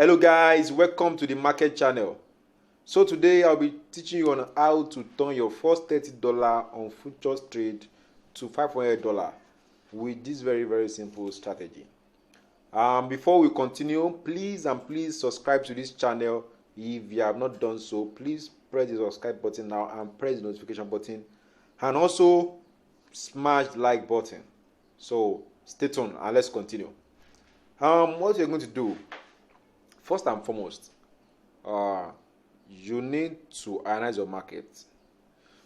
Hello guys, welcome to the market channel. So today I'll be teaching you on how to turn your first $30 on futures trade to $500 with this very simple strategy. Before we continue, please subscribe to this channel. If you have not done so, please press the subscribe button now and press the notification button, and also smash the like button. So stay tuned and let's continue. What you're going to do, first and foremost, you need to analyze your market.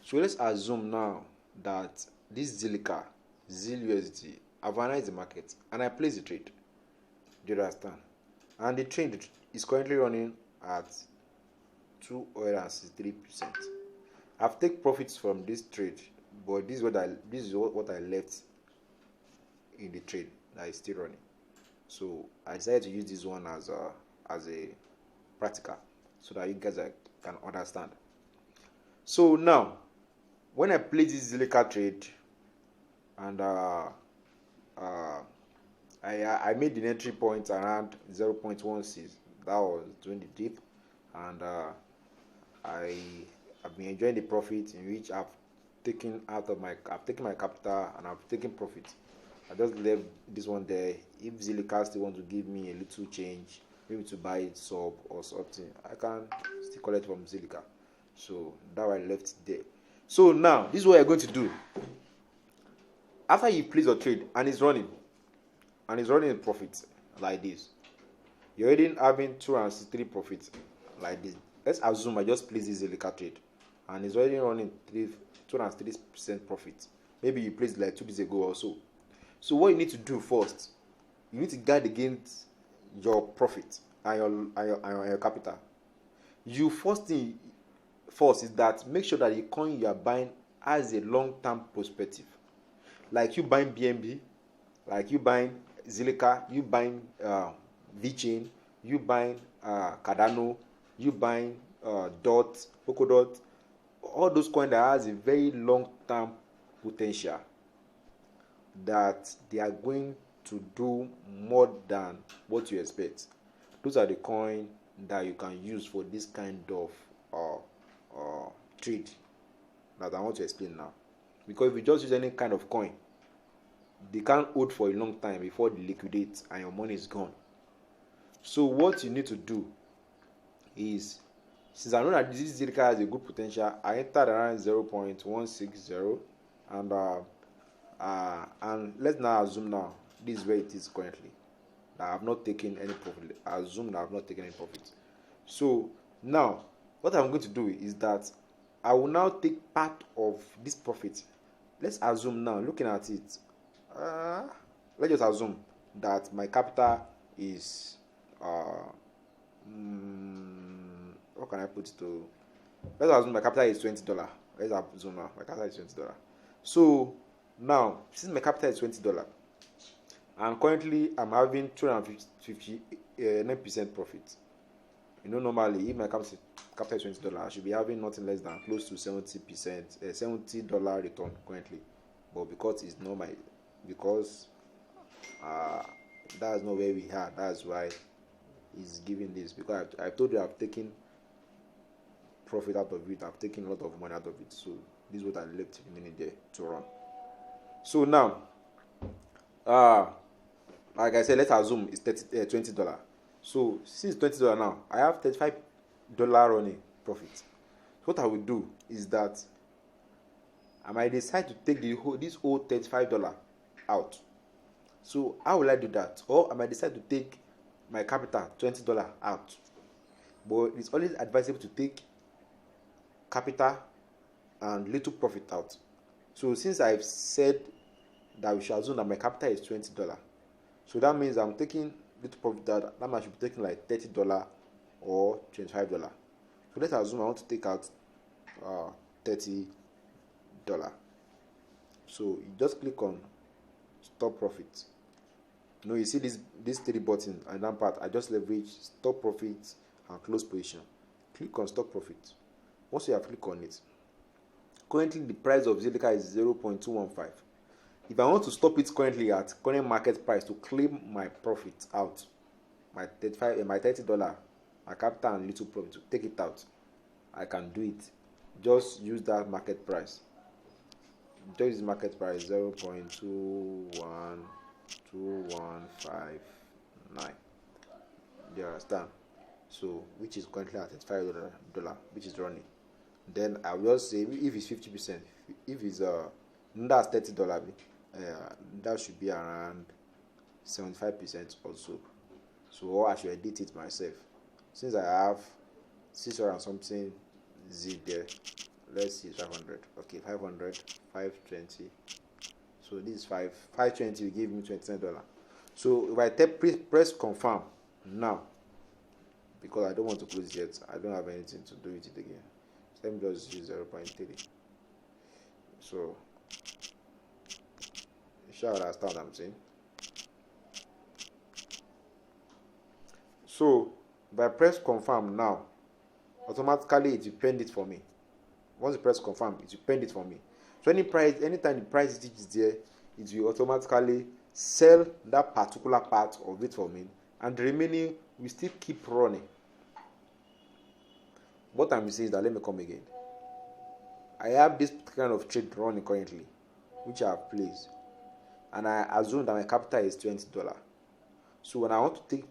So let's assume now that this Zilliqa, ZUSD, I've analyzed the market and I place the trade. Do you understand? And the trade is currently running at 263%. I've taken profits from this trade, but this is what I left in the trade that is still running. So I decided to use this one as a practical so that you guys can understand. So now, when I played this Zilliqa trade and I made the entry point around 0.16, that was during the dip, and I've been enjoying the profit in which I've taken my capital and I've taken profit. I just left this one there. If Zilliqa still want to give me a little change, maybe to buy it sub or something, I can still collect from Zilliqa. So that I left it there. So now this is what you're going to do. After you place your trade and it's running in profit like this, you're already having 263 profits like this. Let's assume I just placed this Zilliqa trade and it's already running 230% profit. Maybe you placed like 2 days ago or so. So what you need to do first, you need to guard against your profit and your capital. You first is that make sure that the coin you are buying has a long-term perspective. Like you buying BNB, like you buying Zilliqa, you buying VChain, you buying Cardano, you buying Dot, Polkadot, all those coins that has a very long-term potential, that they are going to do more than what you expect. Those are the coins that you can use for this kind of trade that I want to explain now. Because if you just use any kind of coin, they can't hold for a long time before they liquidate and your money is gone. So what you need to do is, since I know that this Zilliqa has a good potential, I entered around 0.160 and let's now assume now this is where it is currently, that I have not taken any profit. I assume that I have not taken any profit. So now what I'm going to do is that I will now take part of this profit. Let's assume now, looking at it, let's just assume that my capital is what can I put it to? Let's assume my capital is $20. Let's assume now my capital is $20. So now, since my capital is $20 and currently I'm having 259% profit, normally if my capital is $20, I should be having nothing less than close to 70%, $70 return currently. But because it's not that's not where we are, that's why it's giving this. Because I told you I've taken profit out of it, I've taken a lot of money out of it. So this is what I left remaining there to run. So now, like I said, let's assume it's $20. So since $20 now, I have $35 running profit. So what I will do is that I might decide to take this whole $35 out. So how will I do that? Or I might decide to take my capital $20 out. But it's always advisable to take capital and little profit out. So since I've said that we shall assume that my capital is $20, so that means I'm taking little profit out. That means I should be taking like $30 or $25. So let's assume I want to take out $30. So you just click on stop profit. You see this 3 button and that part. I just leverage stop profit and close position. Click on stop profit. Once you have clicked on it, currently the price of Zilliqa is 0.215. If I want to stop it currently at current market price to claim my profit out, my 35 my $30, my capital and little profit to take it out, I can do it. Just use that market price. Just use market price 0.212159. Do you understand? So which is currently at $35, which is running. Then I will just say if it's 50%, if it's that's $30, that should be around 75% also. So I should edit it myself. Since I have 600 and something Z there, let's see 500. Okay, 500, 520. So this is 520 will give me $29. So if I press confirm now, because I don't want to close yet, I don't have anything to do with it again. So let me just use 0.3. So you sure understand what I'm saying? So if I press confirm now, automatically it will pend it for me. Once you press confirm, it will pend it for me. So anytime the price is there, it will automatically sell that particular part of it for me, and the remaining will still keep running. What I'm saying is that, let me come again. I have this kind of trade running currently, which I have placed, and I assume that my capital is $20. So when I want to take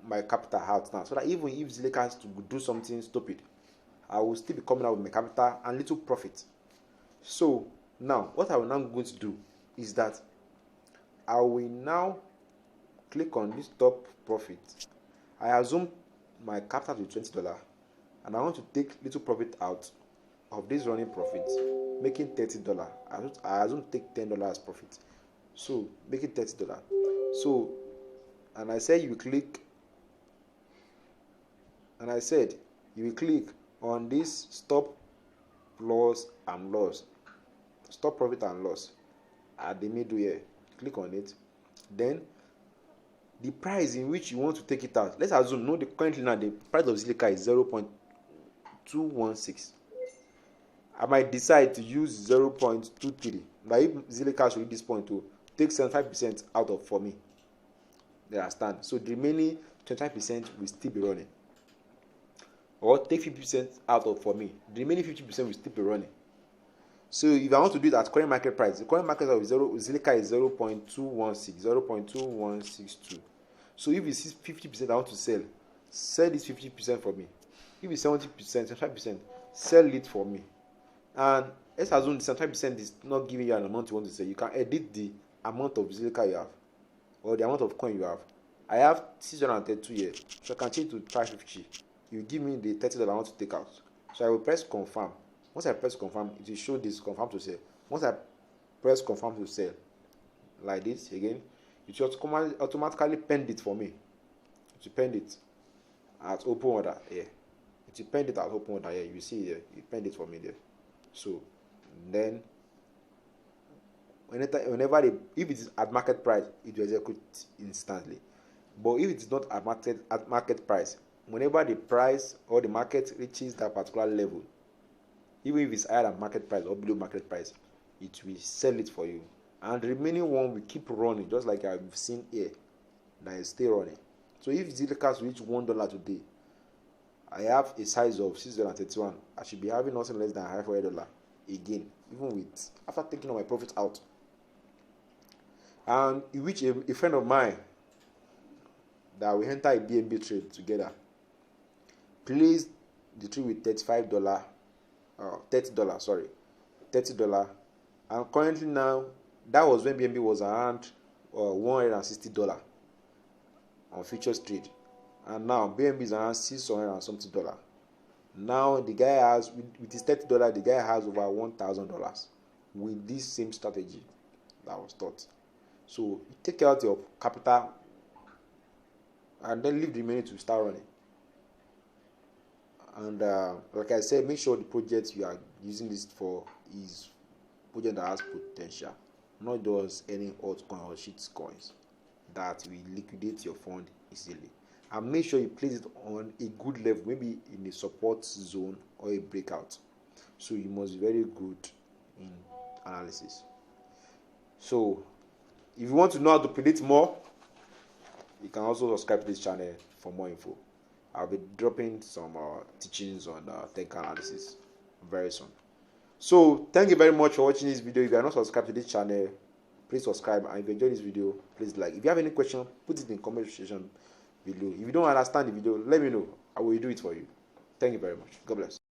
my capital out now, so that even if Zilliqa has to do something stupid, I will still be coming out with my capital and little profit. So now what I will now going to do is that I will now click on this top profit. I assume my capital is $20, and I want to take little profit out of this running profit, making $30. I assume take $10 profit, so making $30. So, and I said you click, and I said you will click on this stop loss and loss, stop profit and loss at the middle here. Click on it. Then the price in which you want to take it out, let's assume currently now the price of Zilliqa is 0.216. I might decide to use 0.23. But if Zilliqa should reach this point to take 75% out of for me, they understand. So the remaining 25% will still be running. Or take 50% out of for me. The remaining 50% will still be running. So if I want to do it at current market price, the current market price of Zilliqa is 0.216, 0.2162. So if it's 50% I want to sell this 50% for me. If it's 70%, 75%, sell it for me. And let's assume the 75% is not giving you an amount you want to sell. You can edit the amount of Zilliqa you have, or the amount of coin you have. I have 632 here, so I can change to 550. You give me the $30 I want to take out. So I will press confirm. Once I press confirm, it will show this confirm to sell. Once I press confirm to sell, like this again, it will automatically pend it for me. It will pend it at open order here. It will pend it at open order here. You see here, it pend it for me there. So then whenever if it is at market price, it will execute instantly. But if it is not at market price, whenever the price or the market reaches that particular level, even if it's higher than market price or below market price, it will sell it for you, and the remaining one will keep running, just like I've seen here that is still running. So if Zilliqa reach $1 today, I have a size of $6.31. I should be having nothing less than $500 again, even with after taking all my profit out. And in which a friend of mine that we enter a BNB trade together placed the trade with $35, $30, and currently now, that was when BNB was around $160 on futures trade, and now BNB is around $600 and something. Now the guy has, with his $30, the guy has over $1,000 with this same strategy that was taught. So you take out your capital and then leave the remaining to start running. And like I said, make sure the project you are using this for is project that has potential, not just any altcoin or shit coins that will liquidate your fund easily. And make sure you place it on a good level, maybe in a support zone or a breakout. So you must be very good in analysis. So if you want to know how to predict more, you can also subscribe to this channel for more info. I'll be dropping some teachings on technical analysis very soon. So thank you very much for watching this video. If you are not subscribed to this channel, please subscribe, and if you enjoyed this video, please like. If you have any question, put it in the comment section below. If you don't understand the video, let me know. I will do it for you. Thank you very much. God bless.